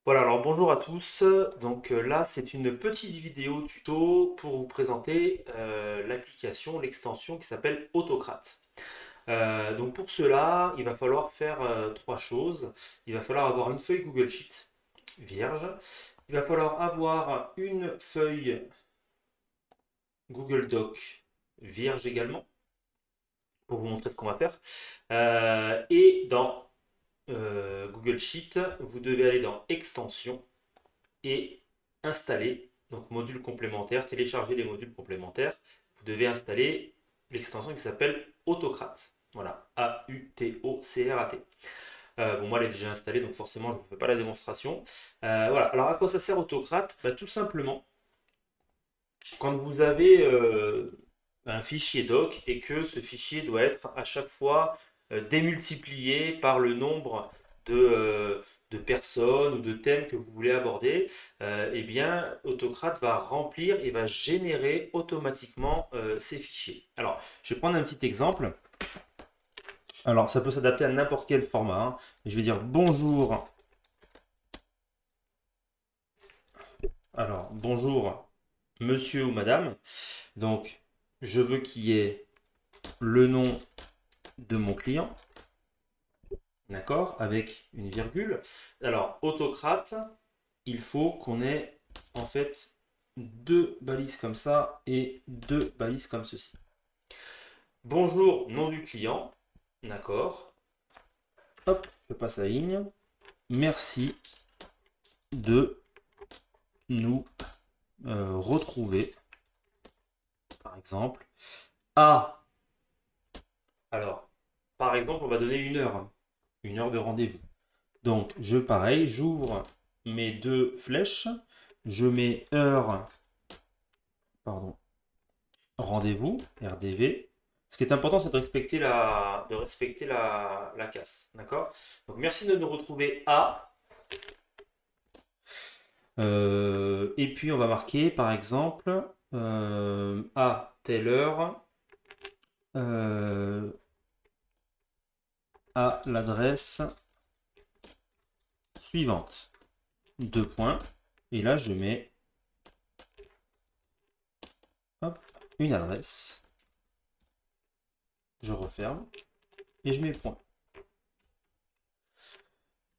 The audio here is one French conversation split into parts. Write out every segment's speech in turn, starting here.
Voilà, alors bonjour à tous. Donc là, c'est une petite vidéo tuto pour vous présenter l'application, l'extension qui s'appelle Autocrate. Donc pour cela, il va falloir faire trois choses. Il va falloir avoir une feuille Google Sheet vierge. Il va falloir avoir une feuille Google Doc vierge également pour vous montrer ce qu'on va faire. Et dans Google Sheet, vous devez aller dans Extension et installer, donc module complémentaire, télécharger les modules complémentaires. Vous devez installer l'extension qui s'appelle Autocrate. Voilà, A-U-T-O-C-R-A-T. Bon, moi, elle est déjà installée, donc forcément, je ne vous fais pas la démonstration. Voilà, alors à quoi ça sert Autocrate? Tout simplement, quand vous avez un fichier doc et que ce fichier doit être à chaque fois démultiplié par le nombre de personnes ou de thèmes que vous voulez aborder, eh bien, Autocrate va remplir et va générer automatiquement ces fichiers. Alors, je vais prendre un petit exemple. Alors, ça peut s'adapter à n'importe quel format, hein. Je vais dire bonjour. Alors, bonjour, monsieur ou madame. Donc, je veux qu'il y ait le nom de mon client, d'accord, avec une virgule. Alors, Autocrate, il faut qu'on ait en fait deux balises comme ça et deux balises comme ceci. Bonjour, nom du client, d'accord. Hop, je passe la ligne. Merci de nous retrouver, par exemple. Ah, alors, par exemple, on va donner une heure de rendez-vous. Donc, pareil, j'ouvre mes deux flèches, je mets heure, pardon, rendez-vous, RDV. Ce qui est important, c'est de respecter la casse, d'accord? Donc, merci de nous retrouver à. Et puis, on va marquer, par exemple, à telle heure, euh, à l'adresse suivante. Deux points. Et là, je mets hop, une adresse. Je referme et je mets point.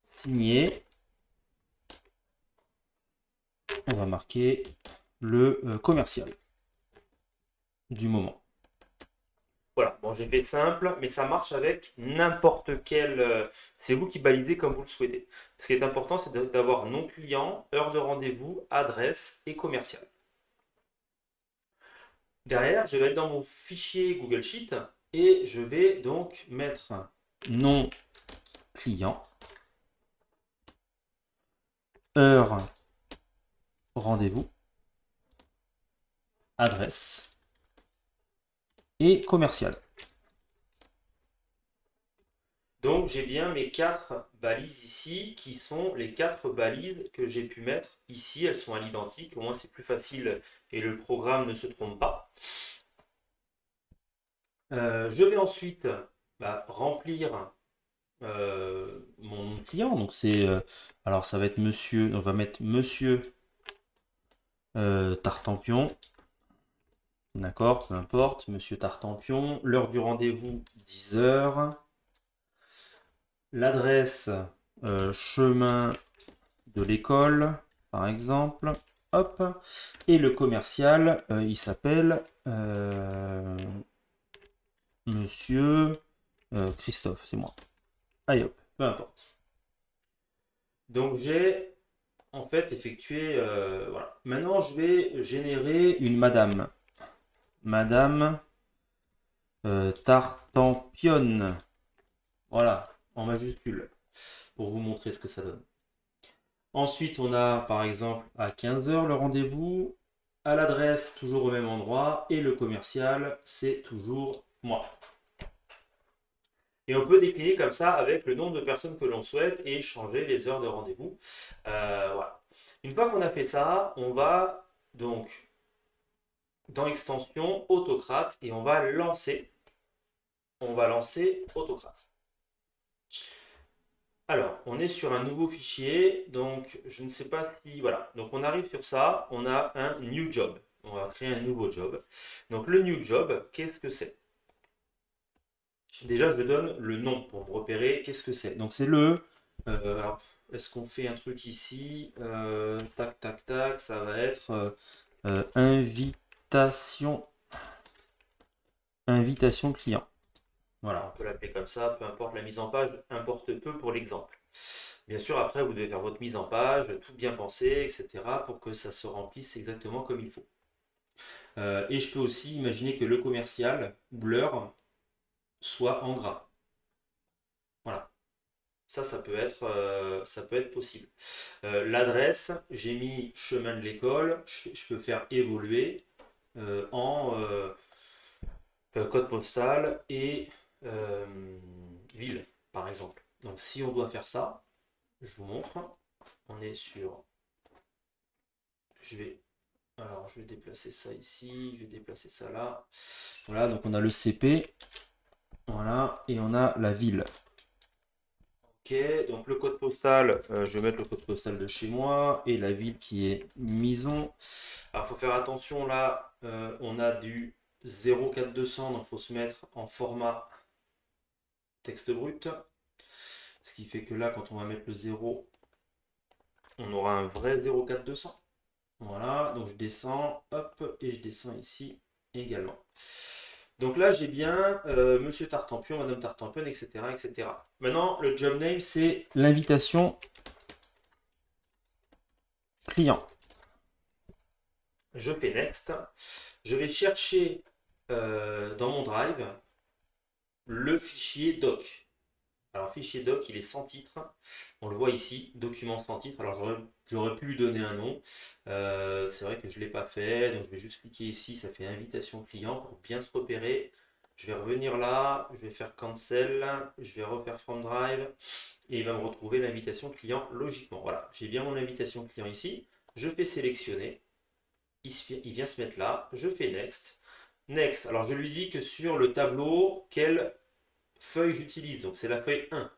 Signé. On va marquer le commercial du moment. Voilà, bon, j'ai fait simple, mais ça marche avec n'importe quel. C'est vous qui balisez comme vous le souhaitez. Ce qui est important, c'est d'avoir nom client, heure de rendez-vous, adresse et commercial. Derrière, je vais aller dans mon fichier Google Sheet et je vais donc mettre nom client, heure rendez-vous, adresse et commercial. Donc j'ai bien mes quatre balises ici qui sont les quatre balises que j'ai pu mettre ici. Elles sont à l'identique, au moins c'est plus facile et le programme ne se trompe pas. Je vais ensuite remplir mon client. Donc c'est alors ça va être monsieur, on va mettre monsieur Tartampion. D'accord, peu importe, monsieur Tartampion. L'heure du rendez-vous 10 heures. L'adresse chemin de l'école, par exemple. Hop. Et le commercial, il s'appelle Monsieur Christophe, c'est moi. Allez hop, peu importe. Donc j'ai en fait effectué. Voilà. Maintenant, je vais générer une madame. Madame Tartampionne. Voilà, en majuscule, pour vous montrer ce que ça donne. Ensuite, on a par exemple à 15 heures le rendez-vous, à l'adresse toujours au même endroit, et le commercial, c'est toujours moi. Et on peut décliner comme ça avec le nombre de personnes que l'on souhaite et changer les heures de rendez-vous. Voilà. Une fois qu'on a fait ça, on va donc dans extension Autocrate et on va lancer Autocrate. Alors, on est sur un nouveau fichier, donc je ne sais pas si... Voilà, donc on arrive sur ça, on a un new job. On va créer un nouveau job. Donc le new job, qu'est-ce que c'est? Déjà, je donne le nom pour me repérer qu'est-ce que c'est. Donc c'est alors, est-ce qu'on fait un truc ici? Tac, tac, tac, ça va être invitation, invitation client. Voilà, on peut l'appeler comme ça, peu importe la mise en page, importe peu pour l'exemple. Bien sûr, après, vous devez faire votre mise en page, tout bien penser, etc. pour que ça se remplisse exactement comme il faut. Et je peux aussi imaginer que le commercial ou l'heure soit en gras. Voilà. Ça peut être possible. L'adresse, j'ai mis chemin de l'école, je peux faire évoluer en code postal et euh, ville, par exemple. Donc si on doit faire ça, je vous montre. On est sur... Je vais déplacer ça ici, je vais déplacer ça là. Voilà, donc on a le CP. Voilà, et on a la ville. Ok, donc le code postal, je vais mettre le code postal de chez moi et la ville qui est Mison. Alors il faut faire attention là, on a du 04200, donc il faut se mettre en format texte brut. Ce qui fait que là, quand on va mettre le 0, on aura un vrai 04200. Voilà, donc je descends, hop, et je descends ici également. Donc là, j'ai bien Monsieur Tartampion, Madame Tartampion, etc., etc. Maintenant, le job name, c'est l'invitation client. Je fais Next. Je vais chercher dans mon Drive le fichier doc. Alors, fichier doc, il est sans titre. On le voit ici, document sans titre. Alors, j'aurais pu lui donner un nom. C'est vrai que je ne l'ai pas fait. Donc, je vais juste cliquer ici. Ça fait invitation client pour bien se repérer. Je vais revenir là. Je vais faire cancel. Je vais refaire from drive. Et il va me retrouver l'invitation client logiquement. Voilà, j'ai bien mon invitation client ici. Je fais sélectionner. Il vient se mettre là. Je fais next. Next. Alors, je lui dis que sur le tableau, quelle feuille j'utilise. Donc c'est la feuille 1.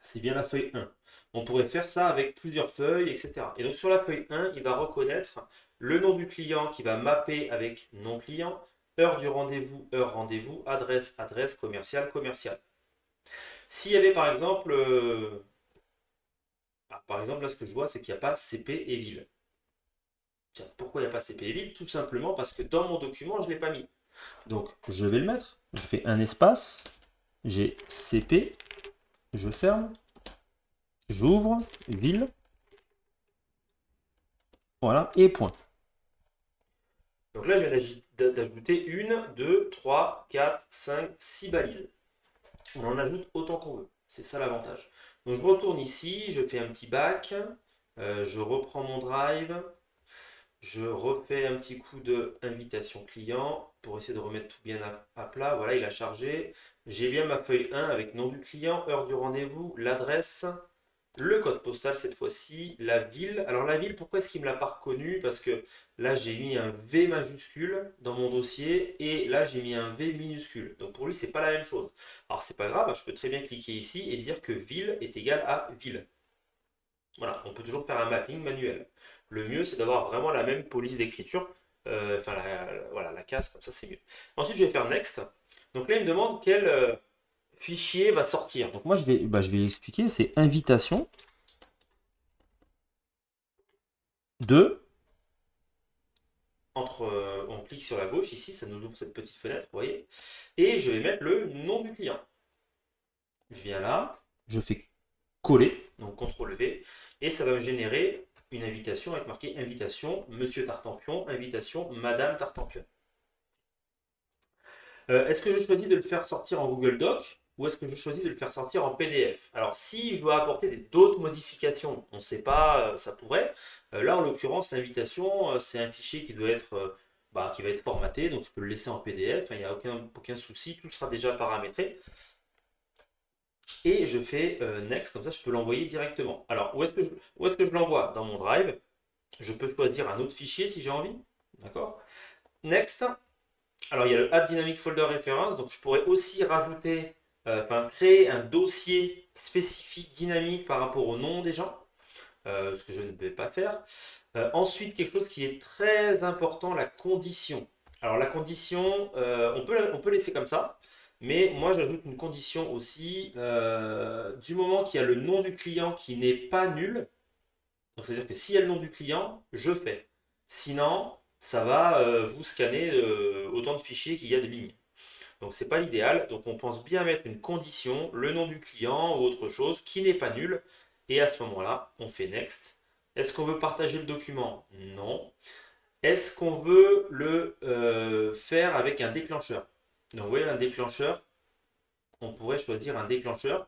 C'est bien la feuille 1. On pourrait faire ça avec plusieurs feuilles, etc. Et donc sur la feuille 1, il va reconnaître le nom du client qui va mapper avec nom client, heure du rendez-vous, heure rendez-vous, adresse, adresse, commercial, commercial. S'il y avait par exemple, là ce que je vois c'est qu'il n'y a pas CP et ville. Tiens, pourquoi il n'y a pas CP et ville? Tout simplement parce que dans mon document je ne l'ai pas mis. Donc je vais le mettre, je fais un espace, j'ai CP, je ferme, j'ouvre, ville, voilà, et point. Donc là, je viens d'ajouter 1, 2, 3, 4, 5, 6 balises. On en ajoute autant qu'on veut. C'est ça l'avantage. Donc je retourne ici, je fais un petit back, je reprends mon drive, je refais un petit coup de invitation client pour essayer de remettre tout bien à plat. Voilà, il a chargé. J'ai bien ma feuille 1 avec nom du client, heure du rendez-vous, l'adresse, le code postal cette fois-ci, la ville. Alors la ville, pourquoi est-ce qu'il ne me l'a pas reconnu? Parce que là, j'ai mis un V majuscule dans mon dossier et là, j'ai mis un V minuscule. Donc pour lui, c'est pas la même chose. Alors c'est pas grave, je peux très bien cliquer ici et dire que ville est égal à ville. Voilà, on peut toujours faire un mapping manuel. Le mieux, c'est d'avoir vraiment la même police d'écriture. Voilà, la case, comme ça, c'est mieux. Ensuite, je vais faire Next. Donc là, il me demande quel fichier va sortir. Donc moi, je vais expliquer. C'est invitation de... on clique sur la gauche, ici, ça nous ouvre cette petite fenêtre, vous voyez. Et je vais mettre le nom du client. Je viens là, je fais coller, donc CTRL V, et ça va me générer une invitation avec marqué invitation Monsieur Tartampion, invitation Madame Tartampion. Est-ce que je choisis de le faire sortir en Google Doc ou est-ce que je choisis de le faire sortir en PDF? Alors si je dois apporter d'autres modifications, on ne sait pas, ça pourrait. Là en l'occurrence l'invitation c'est un fichier qui doit être qui va être formaté, donc je peux le laisser en PDF, il n'y a aucun souci, tout sera déjà paramétré. Et je fais Next, comme ça je peux l'envoyer directement. Alors où est-ce que je l'envoie? Dans mon Drive. Je peux choisir un autre fichier si j'ai envie. D'accord? Next. Alors il y a le Add Dynamic Folder Reference, donc je pourrais aussi rajouter enfin créer un dossier spécifique, dynamique par rapport au nom des gens, ce que je ne vais pas faire. Ensuite, quelque chose qui est très important, la condition. Alors la condition, on peut laisser comme ça, mais moi j'ajoute une condition aussi, du moment qu'il y a le nom du client qui n'est pas nul, donc c'est-à-dire que s'il y a le nom du client, je fais. Sinon, ça va vous scanner autant de fichiers qu'il y a de lignes. Donc c'est pas l'idéal. Donc on pense bien mettre une condition, le nom du client ou autre chose qui n'est pas nul. Et à ce moment-là, on fait next. Est-ce qu'on veut partager le document? Non. Est-ce qu'on veut le faire avec un déclencheur? Donc oui, un déclencheur. On pourrait choisir un déclencheur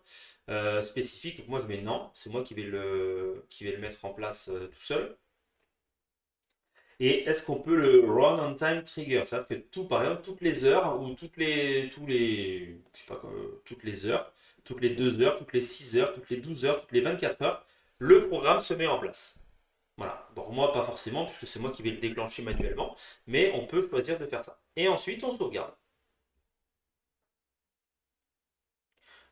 spécifique. Donc moi je mets non. C'est moi qui vais le mettre en place tout seul. Et est-ce qu'on peut le run on time trigger? C'est-à-dire que par exemple, toutes les heures ou je sais pas, toutes les heures, toutes les 2 heures, toutes les 6 heures, toutes les 12 heures, toutes les 24 heures, le programme se met en place. Voilà. Bon, moi, pas forcément, puisque c'est moi qui vais le déclencher manuellement, mais on peut choisir de faire ça. Et ensuite, on sauvegarde.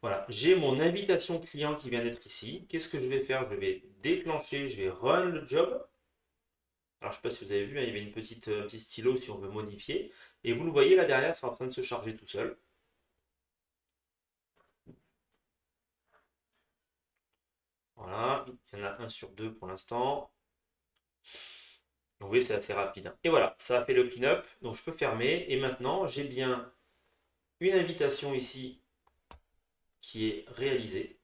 Voilà, j'ai mon invitation client qui vient d'être ici. Qu'est-ce que je vais faire? Je vais déclencher, je vais run le job. Alors, je ne sais pas si vous avez vu, hein, il y avait un petit stylo si on veut modifier. Et vous le voyez là derrière, c'est en train de se charger tout seul. Voilà, il y en a un sur deux pour l'instant. Donc oui, c'est assez rapide, hein. Et voilà, ça a fait le clean-up. Donc je peux fermer. Et maintenant, j'ai bien une invitation ici qui est réalisée.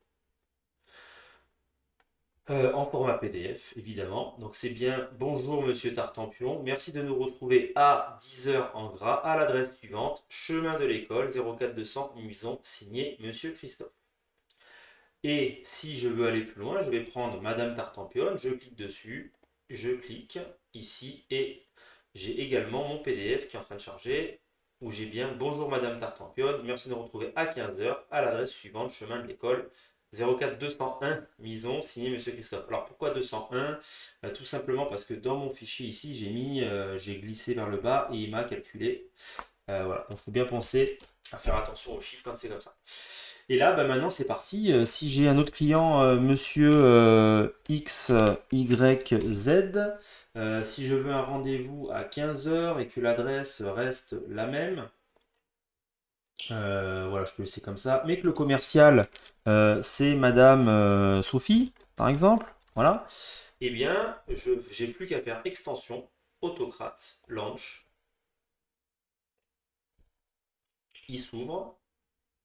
En format PDF, évidemment. Donc c'est bien bonjour Monsieur Tartampion. Merci de nous retrouver à 10 heures en gras à l'adresse suivante, chemin de l'école 04200 Muison, signé Monsieur Christophe. Et si je veux aller plus loin, je vais prendre Madame Tartampion, je clique dessus, je clique ici et j'ai également mon PDF qui est en train de charger où j'ai bien bonjour Madame Tartampion, merci de nous retrouver à 15 heures à l'adresse suivante, chemin de l'école 04201 Mison, signé Monsieur Christophe. Alors pourquoi 201? Tout simplement parce que dans mon fichier ici, j'ai glissé vers le bas et il m'a calculé. Voilà, donc il faut bien penser à faire attention aux chiffres quand c'est comme ça. Et là, bah, maintenant c'est parti. Si j'ai un autre client, monsieur X, Y, Z, si je veux un rendez-vous à 15 heures et que l'adresse reste la même, voilà, je peux laisser comme ça. Mais que le commercial, c'est Madame Sophie, par exemple. Voilà. Eh bien, j'ai plus qu'à faire extension, autocrate, launch. Il s'ouvre.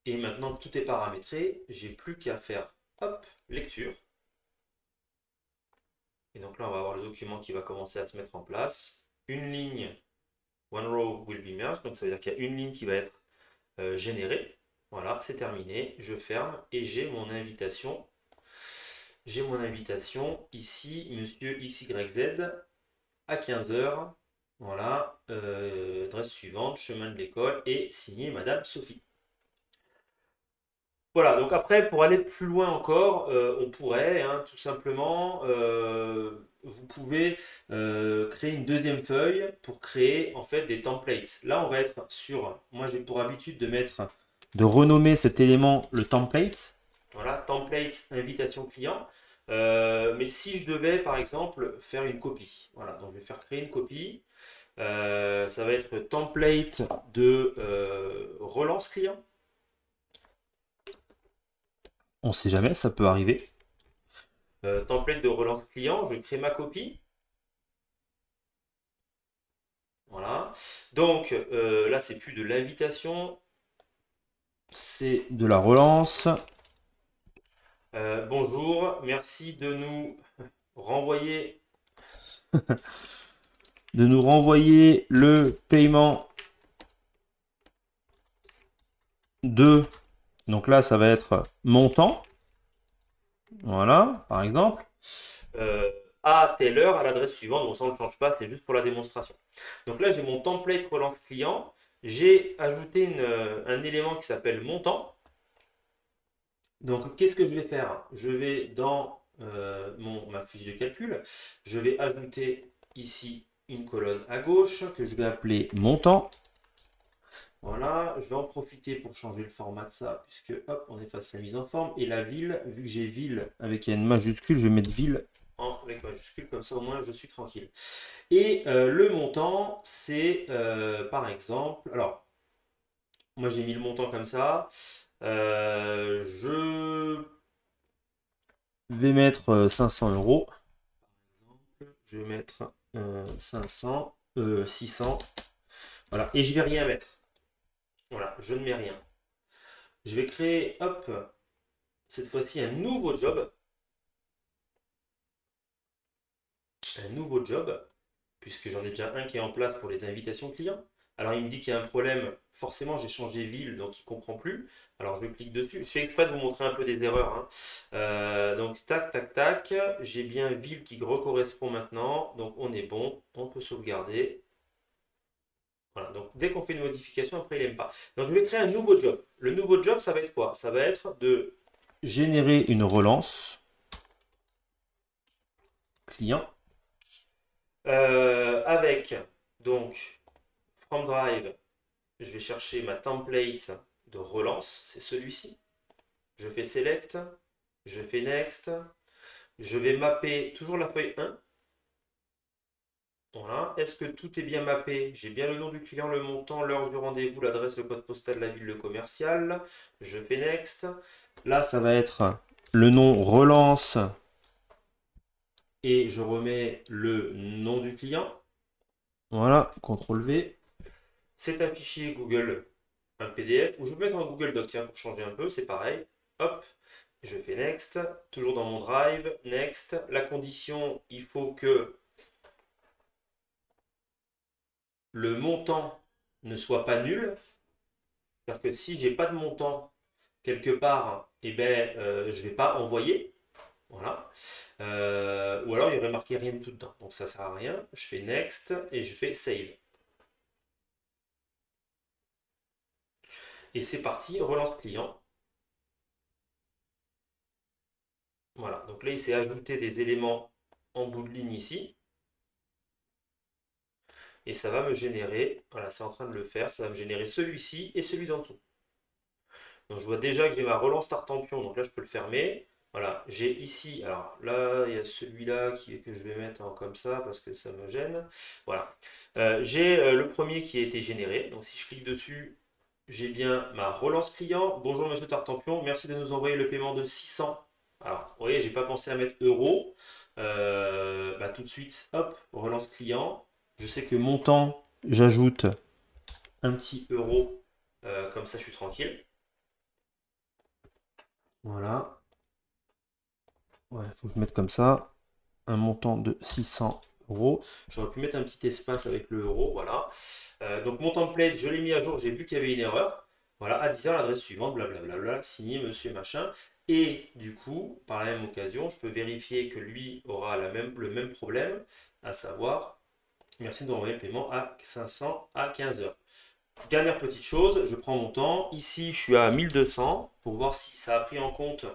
Et maintenant que tout est paramétré, j'ai plus qu'à faire hop, lecture. Et donc là, on va avoir le document qui va commencer à se mettre en place. Une ligne, one row will be merged. Donc ça veut dire qu'il y a une ligne qui va être générée. Voilà, c'est terminé. Je ferme et j'ai mon invitation. J'ai mon invitation ici, monsieur XYZ, à 15 heures. Voilà, adresse suivante, chemin de l'école et signé Madame Sophie. Voilà, donc après, pour aller plus loin encore, on pourrait hein, tout simplement, vous pouvez créer une deuxième feuille pour créer en fait des templates. Là, on va être sur, moi j'ai pour habitude de renommer cet élément le template. Voilà, template invitation client. Mais si je devais par exemple faire une copie, voilà, donc je vais faire créer une copie. Ça va être template de relance client. On ne sait jamais, ça peut arriver. Template de relance client, je crée ma copie. Voilà. Donc là, c'est plus de l'invitation, c'est de la relance. Bonjour, merci de nous renvoyer le paiement de. Donc là, ça va être montant. Voilà, par exemple. À telle heure, à l'adresse suivante. Bon, ça, on ne change pas, c'est juste pour la démonstration. Donc là, j'ai mon template relance client. J'ai ajouté un élément qui s'appelle montant. Donc, qu'est-ce que je vais faire? Je vais dans ma fiche de calcul, je vais ajouter ici une colonne à gauche que je vais appeler montant. Voilà, je vais en profiter pour changer le format de ça, puisque hop, on efface la mise en forme. Et la ville, vu que j'ai ville avec une majuscule, je vais mettre ville avec majuscule, comme ça au moins je suis tranquille. Et le montant, c'est par exemple, alors, moi j'ai mis le montant comme ça. Je vais mettre 500 euros. Je vais mettre 500, 600. Voilà, et je vais rien mettre. Voilà, je ne mets rien. Je vais créer, hop, cette fois-ci un nouveau job. Un nouveau job, puisque j'en ai déjà un qui est en place pour les invitations clients. Alors il me dit qu'il y a un problème, forcément j'ai changé ville, donc il ne comprend plus. Alors je clique dessus, je fais exprès de vous montrer un peu des erreurs, hein. Donc tac, tac, tac, j'ai bien ville qui recorrespond maintenant, donc on est bon, on peut sauvegarder. Voilà, donc dès qu'on fait une modification, après il n'aime pas. Donc je vais créer un nouveau job. Le nouveau job, ça va être quoi? Ça va être de générer une relance client avec donc from drive, je vais chercher ma template de relance, c'est celui-ci. Je fais select, je fais next, je vais mapper toujours la feuille 1. Voilà. Est-ce que tout est bien mappé? J'ai bien le nom du client, le montant, l'heure du rendez-vous, l'adresse, le code postal, la ville, le commercial. Je fais next. Là, ça va être le nom relance et je remets le nom du client. Voilà, CTRL V. C'est un fichier Google, un PDF, ou je vais mettre en Google Doc, tiens, pour changer un peu, c'est pareil. Hop, je fais next, toujours dans mon drive, next. La condition, il faut que le montant ne soit pas nul. C'est-à-dire que si j'ai pas de montant quelque part, eh ben, je ne vais pas envoyer. Voilà. Ou alors il y aurait marqué rien du tout dedans. Donc ça ne sert à rien. Je fais next et je fais save. Et c'est parti, relance client. Voilà. Donc là, il s'est ajouté des éléments en bout de ligne ici. Et ça va me générer, voilà, c'est en train de le faire, ça va me générer celui-ci et celui d'en dessous. Donc je vois déjà que j'ai ma relance Tartampion, donc là je peux le fermer. Voilà, j'ai ici, alors là il y a celui-là que je vais mettre comme ça parce que ça me gêne. Voilà, j'ai le premier qui a été généré, donc si je clique dessus, j'ai bien ma relance client. Bonjour monsieur Tartampion, merci de nous envoyer le paiement de 600. Alors, vous voyez, j'ai pas pensé à mettre euros. Bah, tout de suite, hop, relance client. Je sais que montant, j'ajoute un petit euro, comme ça je suis tranquille. Voilà. Ouais, il faut que je mette comme ça. Un montant de 600 euros. J'aurais pu mettre un petit espace avec le euro. Voilà. Donc mon template, je l'ai mis à jour. J'ai vu qu'il y avait une erreur. Voilà, addition à l'adresse suivante, blablabla, signé monsieur machin. Et du coup, par la même occasion, je peux vérifier que lui aura le même problème, à savoir, merci de renvoyer le paiement à 500 à 15 heures. Dernière petite chose, je prends mon temps. Ici, je suis à 1200 pour voir si ça a pris en compte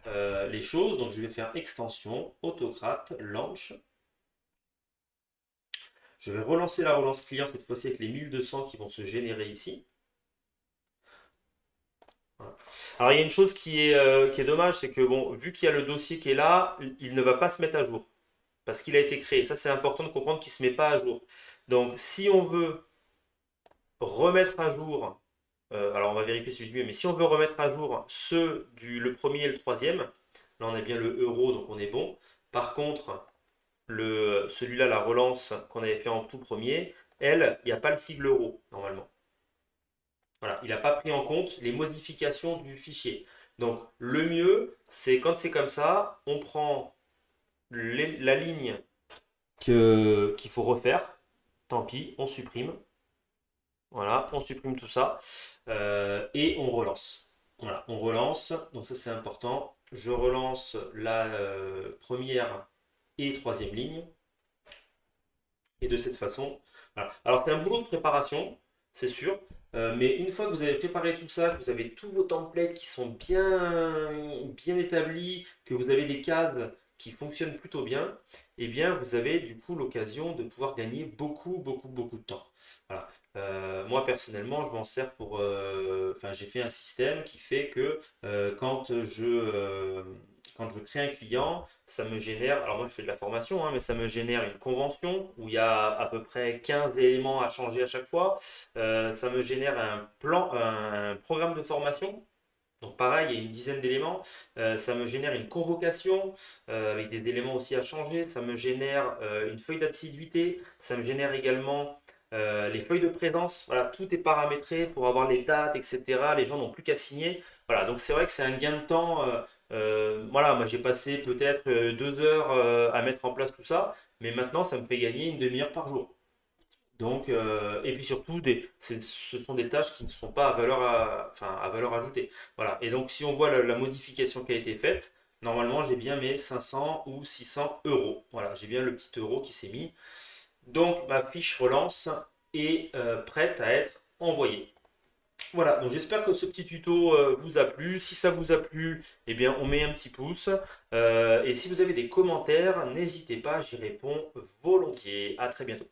les choses. Donc, je vais faire extension, autocrate, launch. Je vais relancer la relance client cette fois-ci avec les 1200 qui vont se générer ici. Voilà. Alors, il y a une chose qui est dommage, c'est que bon, vu qu'il y a le dossier qui est là, il ne va pas se mettre à jour parce qu'il a été créé. Ça, c'est important de comprendre qu'il ne se met pas à jour. Donc, si on veut remettre à jour, alors on va vérifier celui-ci, mais si on veut remettre à jour ceux le premier et le troisième, là on a bien le euro, donc on est bon. Par contre, celui-là, la relance qu'on avait fait en tout premier, elle, il n'y a pas le sigle euro, normalement. Voilà, il n'a pas pris en compte les modifications du fichier. Donc, le mieux, c'est quand c'est comme ça, on prend la ligne qu'il faut refaire. Tant pis, on supprime. Voilà, on supprime tout ça et on relance. Voilà, on relance. Donc ça c'est important. Je relance la première et troisième ligne. Et de cette façon, voilà. Alors c'est un boulot de préparation, c'est sûr. Mais une fois que vous avez préparé tout ça, que vous avez tous vos templates qui sont bien établis, que vous avez des cases qui fonctionne plutôt bien, eh bien, vous avez du coup l'occasion de pouvoir gagner beaucoup de temps. Voilà. Moi, personnellement, je m'en sers pour... Enfin, j'ai fait un système qui fait que quand je crée un client, ça me génère, alors moi je fais de la formation, hein, mais ça me génère une convention où il y a à peu près 15 éléments à changer à chaque fois. Ça me génère un programme de formation. Donc pareil, il y a une dizaine d'éléments. Ça me génère une convocation avec des éléments aussi à changer. Ça me génère une feuille d'assiduité. Ça me génère également les feuilles de présence. Voilà, tout est paramétré pour avoir les dates, etc. Les gens n'ont plus qu'à signer. Voilà, donc c'est vrai que c'est un gain de temps. Voilà, moi j'ai passé peut-être 2 heures à mettre en place tout ça, mais maintenant ça me fait gagner une demi-heure par jour. Donc, et puis surtout, ce sont des tâches qui ne sont pas enfin, à valeur ajoutée. Voilà. Et donc, si on voit la modification qui a été faite, normalement, j'ai bien mes 500 ou 600 euros. Voilà, j'ai bien le petit euro qui s'est mis. Donc, ma fiche relance est prête à être envoyée. Voilà, donc j'espère que ce petit tuto vous a plu. Si ça vous a plu, eh bien, on met un petit pouce. Et si vous avez des commentaires, n'hésitez pas, j'y réponds volontiers. À très bientôt.